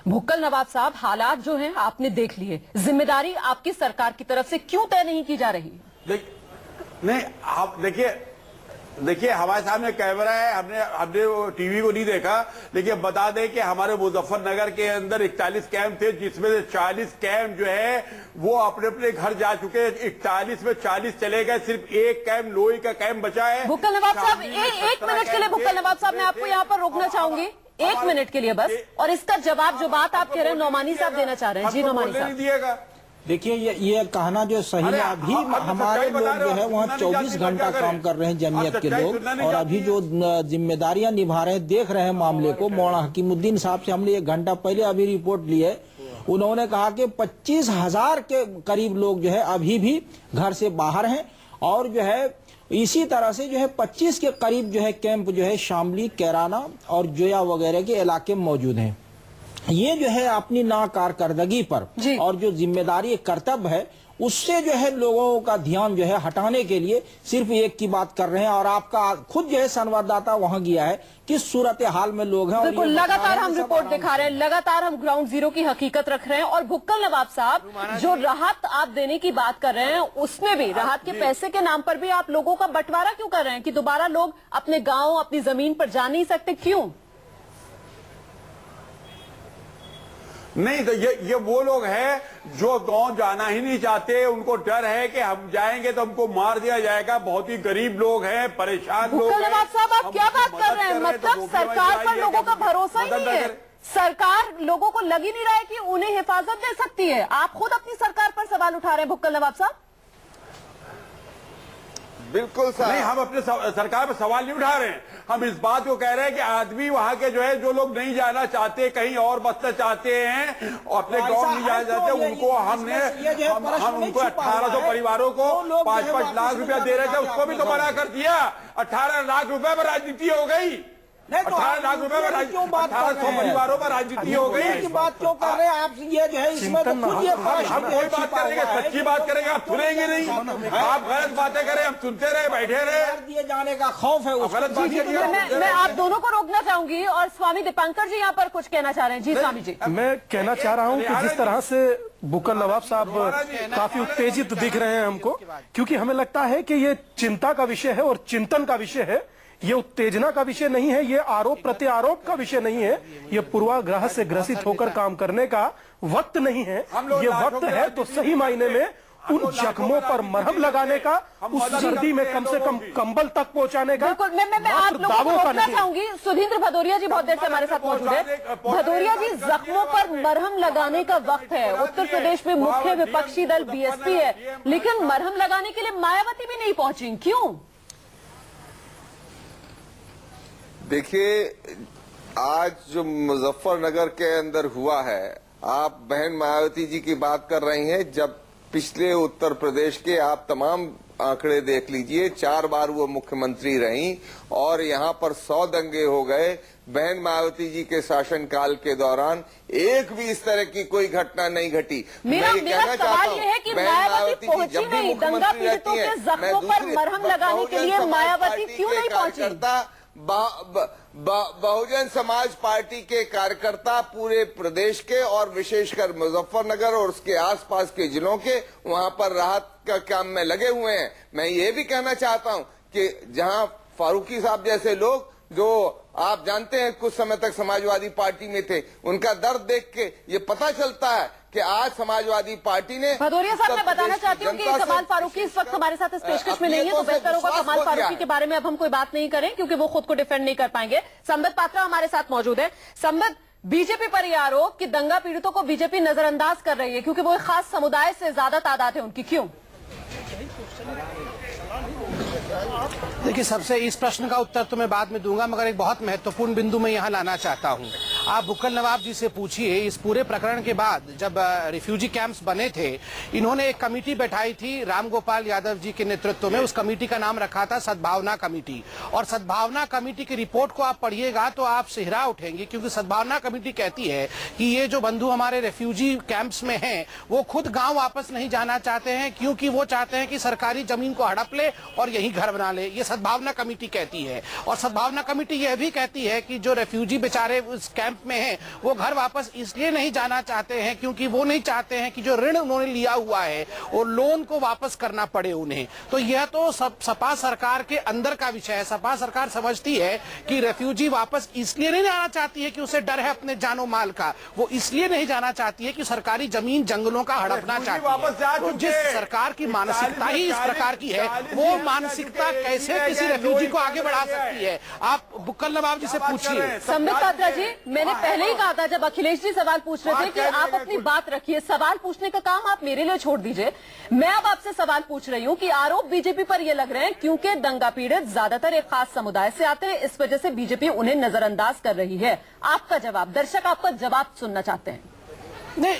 भुक्कल नवाब साहब, हालात जो हैं आपने देख लिए, जिम्मेदारी आपकी सरकार की तरफ से क्यों तय नहीं की जा रही? नहीं, आप देखिए हमारे सामने कैमरा है, हमने वो टीवी को नहीं देखा, लेकिन बता दें कि हमारे मुजफ्फरनगर के अंदर 41 कैंप थे, जिसमें से 40 कैंप जो है वो अपने अपने घर जा चुके हैं। 41 में 40 चले गए, सिर्फ एक कैंप लोही का कैंप बचा है। भुक्कल नवाब साहब, एक मिनट के लिए भुक्कल नवाब साहब, मैं आपको यहाँ पर रोकना चाहूंगी, 1 मिनट के लिए बस। और इसका जवाब जो बात आप कह रहे हैं नौमानी साहब देना चाह रहे हैं। जी नौमानी साहब, दिएगा। देखिए ये कहना जो सही है, अभी हमारे लोग जो है वहाँ 24 घंटा काम कर रहे हैं जमीयत के लोग, और अभी जो जिम्मेदारियां निभा रहे हैं, देख रहे हैं मामले को। मौलाना हकीमुद्दीन साहब से हमने 1 घंटा पहले अभी रिपोर्ट ली है, उन्होंने कहा कि 25,000 के करीब लोग जो है अभी भी घर से बाहर हैं, और जो है इसी तरह से जो है 25 के करीब जो है कैंप जो है शामली, कैराना और जोया वगैरह के इलाके में मौजूद हैं। ये जो है अपनी नाकारकर्दगी पर और जो जिम्मेदारी कर्तव्य है उससे जो है लोगों का ध्यान जो है हटाने के लिए सिर्फ एक की बात कर रहे हैं। और आपका खुद जो है संवाददाता वहां गया है, किस सूरत हाल में लोग हैं। बिल्कुल, लगातार हम रिपोर्ट दिखा रहे हैं, लगातार हम ग्राउंड जीरो की हकीकत रख रहे हैं। और भुक्कल नवाब साहब, जो राहत आप देने की बात कर रहे हैं, उसमें भी राहत के पैसे के नाम पर भी आप लोगों का बंटवारा क्यों कर रहे हैं कि दोबारा लोग अपने गाँव, अपनी जमीन पर जा नहीं सकते, क्यों? नहीं, तो ये वो लोग हैं जो गांव जाना ही नहीं चाहते, उनको डर है कि हम जाएंगे तो हमको मार दिया जाएगा। बहुत ही गरीब लोग हैं, परेशान लोग हैं। नवाब साहब, आप क्या बात कर रहे हैं? मतलब सरकार पर लोगों का भरोसा ही नहीं है। सरकार, लोगों को लग ही नहीं रहा है कि उन्हें हिफाजत दे सकती है। आप खुद अपनी सरकार पर सवाल उठा रहे हैं भुक्कल नवाब साहब। बिल्कुल सर, नहीं, हम अपने सरकार पर सवाल नहीं उठा रहे हैं। हम इस बात को कह रहे हैं कि आदमी वहां के जो है, जो लोग नहीं जाना चाहते, कहीं और बसना चाहते हैं और अपने गांव नहीं जाना चाहते, उनको हम उनको 1800 परिवारों को 5-5 लाख रुपया दे रहे थे, उसको भी तो मना कर दिया। 18 लाख रुपए पर राजनीति हो गई। 18 लाख रुपए पर 1800 परिवारों पर राजनीति हो गई। बात क्यों कर रहे हैं आप? ये जो है इसमें तो खुद ये हम कोई बात करेंगे, सच्ची बात करेंगे, आप सुनेंगे नहीं। आप गलत बातें करें, हम सुनते रहे, बैठे रहे। दिए जाने का खौफ है, गलत बात। मैं आप दोनों को रोकना चाहूंगी और स्वामी दीपांकर जी यहाँ पर कुछ कहना चाह रहे हैं। जी स्वामी जी, मैं कहना चाह रहा हूँ कि जिस तरह से भुक्कल नवाब साहब काफी उत्तेजित दिख रहे हैं हमको, क्योंकि हमें लगता है कि ये चिंता का विषय है और चिंतन का विषय है। ये उत्तेजना का विषय नहीं है, ये आरोप प्रत्यारोप का विषय नहीं है, ये पूर्वाग्रह से ग्रसित होकर काम करने का वक्त नहीं है। ये वक्त है तो सही मायने में उन जख्मों पर मरहम लगाने का, उस सर्दी में कम से कम कंबल तक पहुंचाने का। बिल्कुल, मैं आप लोगों को रोकना चाहूंगी। सुधींद्र भदौरिया जी बहुत देर से हमारे साथ मौजूद है। भदौरिया जी, जख्मों पर मरहम लगाने का वक्त है। उत्तर प्रदेश में मुख्य विपक्षी दल बीएसपी है, लेकिन मरहम लगाने के लिए मायावती भी नहीं पहुंची, क्यों? देखिए, आज जो मुजफ्फरनगर के अंदर हुआ है, आप बहन मायावती जी की बात कर रही हैं। जब पिछले उत्तर प्रदेश के आप तमाम आंकड़े देख लीजिए, 4 बार वो मुख्यमंत्री रहीं और यहाँ पर 100 दंगे हो गए। बहन मायावती जी के शासनकाल के दौरान एक भी इस तरह की कोई घटना नहीं घटी। मेरा सवाल ये है कि मायावती पहुंची नहीं, दंगा पीड़ितों के जख्मों पर मरहम लगाने के लिए मायावती क्यों नहीं पहुंची? बहुजन समाज पार्टी के कार्यकर्ता पूरे प्रदेश के और विशेषकर मुजफ्फरनगर और उसके आसपास के जिलों के वहां पर राहत का काम में लगे हुए हैं। मैं ये भी कहना चाहता हूं कि जहां फारूकी साहब जैसे लोग, जो आप जानते हैं कुछ समय तक समाजवादी पार्टी में थे, उनका दर्द देख के ये पता चलता है कि आज समाजवादी पार्टी ने। भदौरिया साहब, मैं बताना चाहती हूँ कि कमाल फारूकी इस वक्त हमारे साथ इस पेशकश में नहीं है, तो बेहतर होगा कमाल फारूकी के बारे में अब हम कोई बात नहीं करें, क्योंकि वो खुद को डिफेंड नहीं कर पाएंगे। संबित पात्रा हमारे साथ मौजूद है। संबित, बीजेपी पर यह आरोप कि दंगा पीड़ितों को बीजेपी नजरअंदाज कर रही है क्योंकि वो एक खास समुदाय से ज्यादा तादाद है उनकी, क्यों? देखिए, सबसे इस प्रश्न का उत्तर तो मैं बाद में दूंगा, मगर एक बहुत महत्वपूर्ण बिंदु मैं यहाँ लाना चाहता हूँ। आप भुक्कल नवाब जी से पूछिए, इस पूरे प्रकरण के बाद जब रिफ्यूजी कैंप्स बने थे, इन्होंने एक कमेटी बैठाई थी रामगोपाल यादव जी के नेतृत्व में। उस कमेटी का नाम रखा था सद्भावना कमेटी। और सद्भावना कमेटी की रिपोर्ट को आप पढ़िएगा तो आप सिहरा उठेंगे, क्योंकि सद्भावना कमेटी कहती है कि ये जो बंधु हमारे रिफ्यूजी कैंप्स में हैं, वो खुद गाँव वापस नहीं जाना चाहते हैं, क्योंकि वो चाहते हैं कि सरकारी जमीन को हड़प ले और यहीं घर बना ले। ये सद्भावना कमेटी कहती है। और सद्भावना कमेटी यह भी कहती है कि जो रेफ्यूजी बेचारे उस कैंप कैंप में हैं वो घर वापस इसलिए नहीं जाना चाहते हैं क्योंकि वो नहीं चाहते हैं कि जो ऋण उन्होंने लिया हुआ है और लोन को वापस करना पड़े उन्हें। तो यह तो सपा सरकार के अंदर का विषय है। सपा सरकार समझती है कि रेफ्यूजी वापस इसलिए नहीं जाना चाहती है कि उसे डर है अपने जानो माल का, वो इसलिए नहीं जाना चाहती है कि सरकारी जमीन जंगलों का हड़पना चाहती है। तो जिस सरकार की मानसिकता ही इस प्रकार की है, वो मानसिकता कैसे किसी रेफ्यूजी को आगे बढ़ा सकती है? आप बुक्कल नवाब जी से पूछिए। संबित पात्रा जी, मैंने पहले ही कहा था जब अखिलेश जी सवाल पूछ रहे थे कि आप अपनी बात रखिए, सवाल पूछने का काम आप मेरे लिए छोड़ दीजिए। मैं अब आपसे सवाल पूछ रही हूँ कि आरोप बीजेपी पर ये लग रहे हैं क्योंकि दंगा पीड़ित ज्यादातर एक खास समुदाय से आते हैं, इस वजह से बीजेपी उन्हें नजरअंदाज कर रही है। आपका जवाब, दर्शक आपका जवाब सुनना चाहते हैं। नहीं,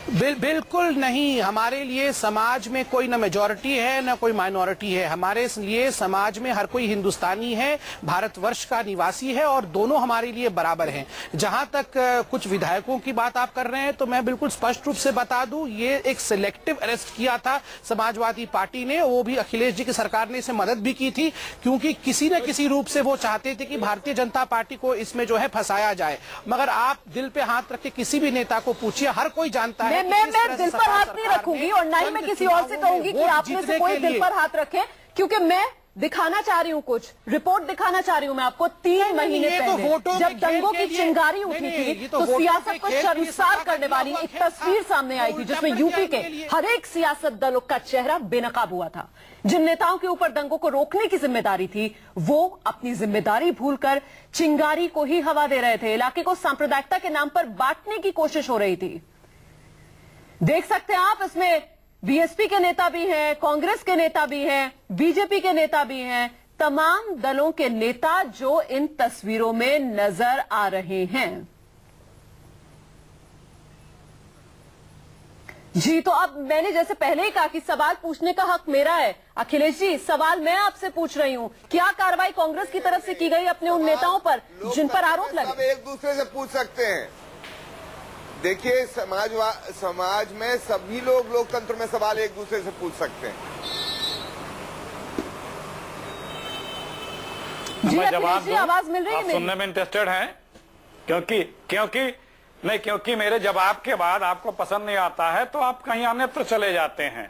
बिल्कुल नहीं। हमारे लिए समाज में कोई न मेजॉरिटी है न कोई माइनॉरिटी है। हमारे लिए समाज में हर कोई हिंदुस्तानी है, भारतवर्ष का निवासी है और दोनों हमारे लिए बराबर हैं। जहां तक कुछ विधायकों की बात आप कर रहे हैं तो मैं बिल्कुल स्पष्ट रूप से बता दूं, ये एक सिलेक्टिव अरेस्ट किया था समाजवादी पार्टी ने, वो भी अखिलेश जी की सरकार ने इसे मदद भी की थी क्योंकि किसी न किसी रूप से वो चाहते थे कि भारतीय जनता पार्टी को इसमें जो है फंसाया जाए। मगर आप दिल पे हाथ रख के किसी भी नेता को पूछिए, हर कोई जानता है। मैं दिल पर हाथ नहीं रखूंगी और ना ही मैं किसी और से कहूंगी कि आप में से कोई दिल पर हाथ रखे, क्योंकि मैं दिखाना चाह रही हूँ, कुछ रिपोर्ट दिखाना चाह रही हूँ मैं आपको। 3 महीने पहले जब दंगों की चिंगारी उठी थी तो सियासत को शर्मसार करने वाली एक तस्वीर सामने आई थी जिसमें यूपी के हर एक सियासत दलों का चेहरा बेनकाब हुआ था। जिन नेताओं के ऊपर दंगों को रोकने की जिम्मेदारी थी वो अपनी जिम्मेदारी भूलकर चिंगारी को ही हवा दे रहे थे। इलाके को सांप्रदायिकता के नाम पर बांटने की कोशिश हो रही थी। देख सकते हैं आप, इसमें बीएसपी के नेता भी हैं, कांग्रेस के नेता भी हैं, बीजेपी के नेता भी हैं, तमाम दलों के नेता जो इन तस्वीरों में नजर आ रहे हैं। जी, तो अब मैंने जैसे पहले ही कहा कि सवाल पूछने का हक मेरा है। अखिलेश जी, सवाल मैं आपसे पूछ रही हूं, क्या कार्रवाई कांग्रेस की तरफ से की गई अपने उन नेताओं पर जिन पर आरोप लगे? एक दूसरे से पूछ सकते हैं। देखिए, समाज में सभी लोग लोकतंत्र में सवाल एक दूसरे से पूछ सकते हैं। जी, जवाब जी, आवाज मिल रही है? सुनने में इंटरेस्टेड हैं क्योंकि मेरे जवाब के बाद आपको पसंद नहीं आता है तो आप कहीं अन्यत्र चले जाते हैं।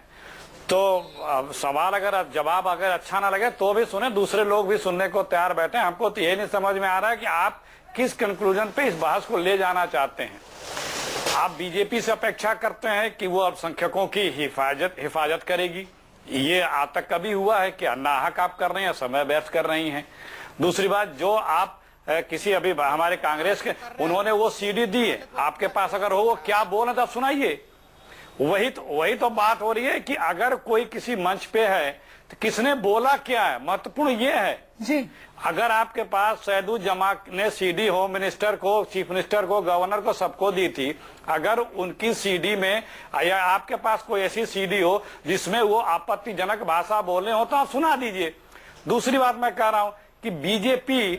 तो सवाल अगर जवाब अगर अच्छा ना लगे तो भी सुने, दूसरे लोग भी सुनने को तैयार बैठे। हमको तो ये नहीं समझ में आ रहा है कि आप किस कंक्लूजन पे इस बहस को ले जाना चाहते हैं। आप बीजेपी से अपेक्षा करते हैं कि वो अल्पसंख्यकों की हिफाजत करेगी। ये आज तक कभी हुआ है कि नाहक आप कर रहे हैं, समय व्यर्थ कर रही हैं। दूसरी बात, जो आप किसी अभी हमारे कांग्रेस के उन्होंने वो सीडी दी है, आपके पास अगर हो वो क्या बोल रहे तो आप सुनाइए। वही तो बात हो रही है कि अगर कोई किसी मंच पे है तो किसने बोला क्या है, महत्वपूर्ण ये है जी। अगर आपके पास सैदुल जमा ने सीडी होम मिनिस्टर को, चीफ मिनिस्टर को, गवर्नर को, सबको दी थी, अगर उनकी सीडी में या आपके पास कोई ऐसी सीडी हो जिसमें वो आपत्तिजनक भाषा बोले हो तो आप सुना दीजिए। दूसरी बात मैं कह रहा हूं कि बीजेपी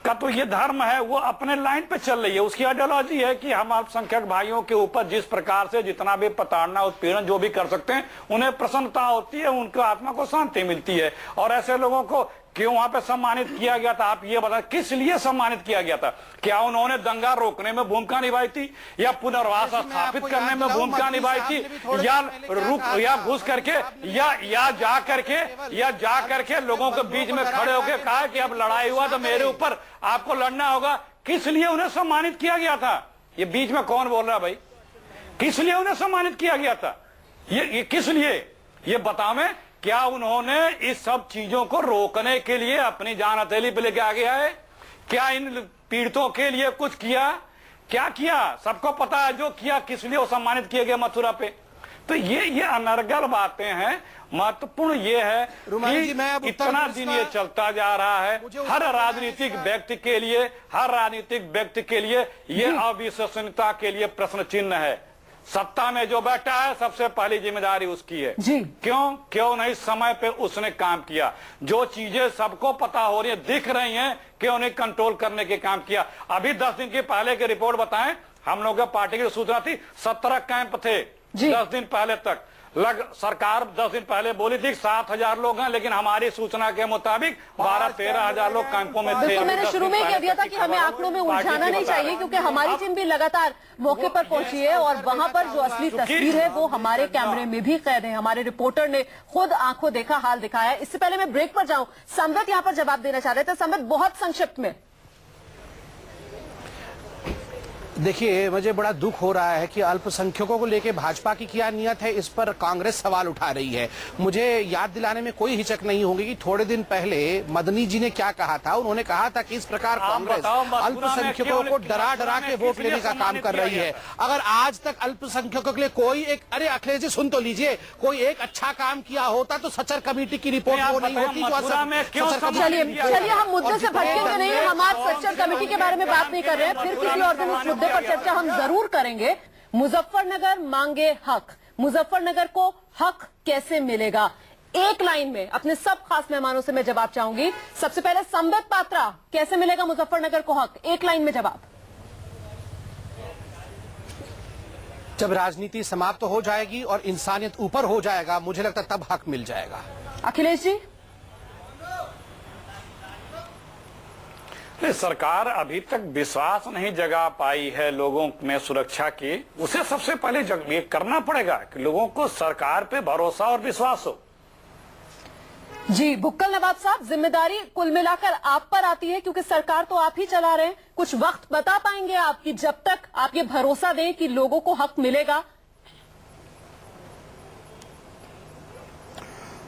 का तो ये धर्म है, वो अपने लाइन पे चल रही है। उसकी आइडियोलॉजी है कि हम अल्पसंख्यक भाइयों के ऊपर जिस प्रकार से जितना भी प्रताड़ना, उत्पीड़न जो भी कर सकते हैं, उन्हें प्रसन्नता होती है, उनके आत्मा को शांति मिलती है। और ऐसे लोगों को क्यों वहां पे सम्मानित किया गया था, आप ये बता, किस लिए सम्मानित किया गया था? क्या उन्होंने दंगा रोकने में भूमिका निभाई थी, या पुनर्वास स्थापित करने में भूमिका निभाई थी, या घुस करके या जा करके लोगों के बीच में खड़े होकर कहा कि अब लड़ाई हुआ तो मेरे ऊपर आपको लड़ना होगा? किस लिए उन्हें सम्मानित किया गया था? ये बीच में कौन बोल रहा है भाई? किस लिए उन्हें सम्मानित किया गया था? ये किस लिए, ये बतावें। क्या उन्होंने इस सब चीजों को रोकने के लिए अपनी जान हथेली पे लेके आ गया है? क्या इन पीड़ितों के लिए कुछ किया? क्या किया? सबको पता है जो किया, किस लिए वो सम्मानित किए गए मथुरा पे। तो ये अनर्गल बातें हैं। महत्वपूर्ण ये है कि इतना दिन ये चलता जा रहा है। हर राजनीतिक व्यक्ति के लिए ये अविश्वसनीयता के लिए प्रश्न चिन्ह है। सत्ता में जो बैठा है सबसे पहली जिम्मेदारी उसकी है। क्यों नहीं समय पे उसने काम किया? जो चीजें सबको पता हो रही है, दिख रही हैं, क्यों नहीं कंट्रोल करने के काम किया? अभी 10 दिन की पहले की रिपोर्ट बताएं, हम लोगों के पार्टी की सूचना थी 17 कैंप थे 10 दिन पहले तक। सरकार 10 दिन पहले बोली थी 7,000 लोग हैं, लेकिन हमारी सूचना के मुताबिक 12-13,000 लोग कैंपों में थे। तो मैंने शुरू में कह दिया था कि हमें आंकड़ों में उलझाना नहीं चाहिए, क्योंकि हमारी टीम भी लगातार मौके पर पहुंची है और वहां पर जो असली तस्वीर है वो हमारे कैमरे में भी कैद है। हमारे रिपोर्टर ने खुद आंखों देखा हाल दिखाया। इससे पहले मैं ब्रेक पर जाऊं, संबित यहां पर जवाब देना चाह रहे थे। संबित, बहुत संक्षिप्त में। देखिए, मुझे बड़ा दुख हो रहा है कि अल्पसंख्यकों को लेकर भाजपा की क्या नियत है, इस पर कांग्रेस सवाल उठा रही है। मुझे याद दिलाने में कोई हिचक नहीं होगी कि थोड़े दिन पहले मदनी जी ने क्या कहा था। उन्होंने कहा था कि इस प्रकार कांग्रेस अल्पसंख्यकों को डरा डरा के वोट लेने का काम कर रही है। अगर आज तक अल्पसंख्यकों के लिए कोई एक, अरे अखिलेश जी सुन तो लीजिए, कोई एक अच्छा काम किया होता तो सचर कमेटी की रिपोर्ट वो नहीं होती जो चलिए हम मुद्दे से भटकेंगे नहीं। हम आज सच्चर कमेटी के बारे में बात नहीं कर रहे हैं, फिर किसी और दिन इस मुद्दे पर चर्चा हम जरूर करेंगे। मुजफ्फरनगर मांगे हक, मुजफ्फरनगर को हक कैसे मिलेगा? एक लाइन में अपने सब खास मेहमानों से मैं जवाब चाहूंगी। सबसे पहले संबित पात्रा, कैसे मिलेगा मुजफ्फरनगर को हक? एक लाइन में जवाब। जब राजनीति समाप्त हो जाएगी और इंसानियत ऊपर हो जाएगा, मुझे लगता है तब हक मिल जाएगा। अखिलेश जी? सरकार अभी तक विश्वास नहीं जगा पाई है लोगों में सुरक्षा की। उसे सबसे पहले ये करना पड़ेगा कि लोगों को सरकार पे भरोसा और विश्वास हो। जी बुक्कल नवाब साहब, जिम्मेदारी कुल मिलाकर आप पर आती है, क्योंकि सरकार तो आप ही चला रहे हैं। कुछ वक्त बता पाएंगे आप कि जब तक आप ये भरोसा दें कि लोगों को हक मिलेगा?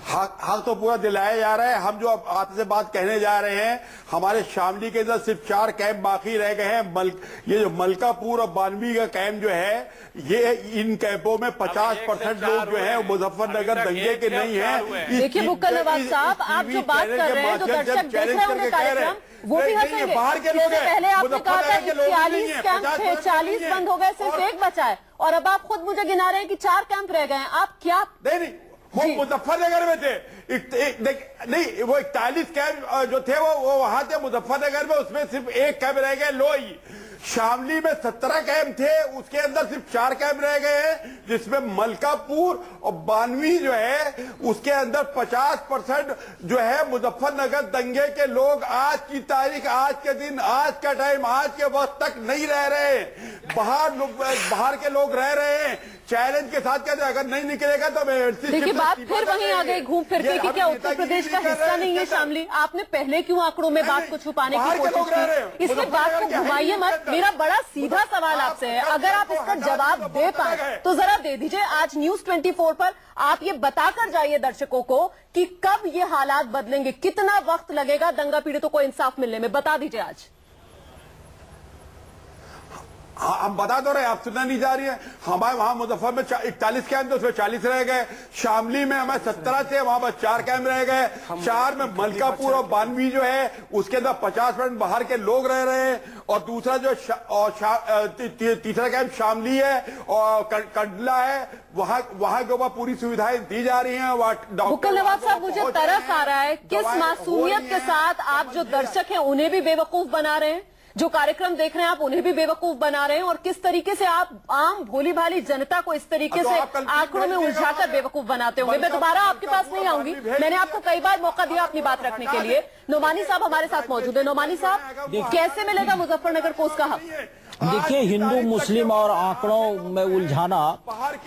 हक तो पूरा दिलाया जा रहा है। हम जो अब आपसे बात कहने जा रहे हैं, हमारे शामली के अंदर सिर्फ 4 कैंप बाकी रह गए हैं। ये जो मलकापुर और बानवी का कैंप जो है, ये इन कैंपों में 50% लोग जो है मुजफ्फरनगर दंगे के नहीं है। देखिए बुक्कल नवाब साहब, आप जो बात कर रहे हैं, जो दर्शक देख रहे हैं कार्यक्रम, वो भी हंसेंगे। बाहर के लोग हैं। पहले आपने कहा था कि 40 कैंप थे, 40 बंद हो गए, सिर्फ एक बचा है, और अब आप खुद मुझे गिना रहे हैं कि 4 कैंप रह गए हैं। आप क्या? नहीं, वो मुजफ्फरनगर में थे। नहीं, वो 41 कैंप जो थे वो वहां थे मुजफ्फरनगर में, उसमें सिर्फ एक कैंप रह गए लोई। शामली में 17 कैंप थे, उसके अंदर सिर्फ 4 कैंप रह गए हैं, जिसमें मलकापुर और बानवी जो है उसके अंदर 50% जो है मुजफ्फरनगर दंगे के लोग आज की तारीख, आज के दिन, आज का टाइम, आज के वक्त तक नहीं रह रहे। बाहर के लोग रह रहे हैं। चैलेंज के साथ कहते हैं अगर नहीं निकलेगा तो देखिए बात फिर वहीं आ गई घूम फिर के कि क्या उत्तर प्रदेश का हिस्सा नहीं है शामली? आपने पहले क्यों आंकड़ों में बात को छुपाने की कोशिश की? इसमें बात को घुमाइए मत। मेरा बड़ा सीधा सवाल आपसे है, अगर आप इसका जवाब दे पाए तो जरा दे दीजिए। आज न्यूज 24 पर आप ये बताकर जाइए दर्शकों को कि कब ये हालात बदलेंगे, कितना वक्त लगेगा दंगा पीड़ितों को इंसाफ मिलने में, बता दीजिए आज। हम बता दो रहे, आप सुनना नहीं जा रही है। हमारे वहां मुजफ्फर में 41 कैंप थे, उसमें 40 रह गए। शामली में हमारे 17 थे, वहां पर 4 कैंप रह गए। 4 में मलकापुर और बानवी जो है उसके अंदर 50% बाहर के लोग रह रहे हैं। और दूसरा जो तीसरा कैंप शामली है और कंडला है, वहां के ऊपर पूरी सुविधाएं दी जा रही हैं। बुक्कल नवाब साहब, मुझे तरस आ रहा है किस मासूमियत के साथ आप जो दर्शक हैं उन्हें भी बेवकूफ बना रहे हैं, जो कार्यक्रम देख रहे हैं आप उन्हें भी बेवकूफ बना रहे हैं, और किस तरीके से आप आम भोली भाली जनता को इस तरीके से आंकड़ों में उलझाकर बेवकूफ बनाते होंगे। मैं दोबारा आपके पास नहीं आऊंगी, मैंने आपको कई बार मौका दिया अपनी बात रखने के लिए। नोमानी साहब हमारे साथ मौजूद है। नोमानी साहब, कैसे मिलेगा मुजफ्फरनगर को उसका हक? देखिए, हिंदू मुस्लिम और आंकड़ों में उलझाना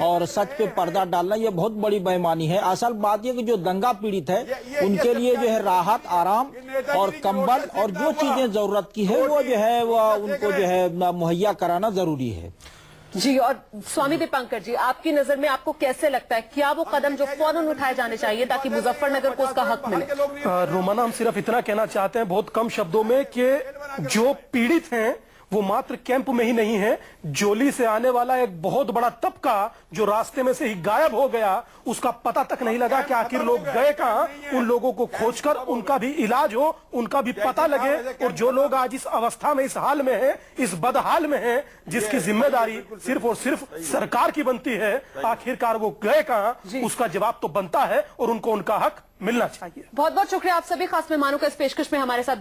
और सच पे पर्दा डालना ये बहुत बड़ी बेईमानी है। असल बात ये कि जो दंगा पीड़ित है उनके लिए जो है राहत, आराम और कंबल और जो चीजें जरूरत की है वो जो है वो उनको जो है मुहैया कराना जरूरी है। जी, और स्वामी दीपांकर जी, आपकी नजर में आपको कैसे लगता है, क्या वो कदम जो फौरन उठाए जाने चाहिए ताकि मुजफ्फरनगर को उसका हक मिले? रोमाना, हम सिर्फ इतना कहना चाहते हैं बहुत कम शब्दों में कि जो पीड़ित हैं वो मात्र कैंप में ही नहीं है। जोली से आने वाला एक बहुत बड़ा तबका जो रास्ते में से ही गायब हो गया, उसका पता तक नहीं लगा कि आखिर लोग गए कहां। उन लोगों को खोजकर उनका भी इलाज हो, उनका भी पता लगे। और जो लोग आज इस अवस्था में, इस हाल में है, इस बदहाल में है, जिसकी जिम्मेदारी सिर्फ और सिर्फ सरकार की बनती है, आखिरकार वो गए कहां, उसका जवाब तो बनता है और उनको उनका हक मिलना चाहिए। बहुत बहुत शुक्रिया आप सभी खास मेहमानों का इस पेशकश में हमारे साथ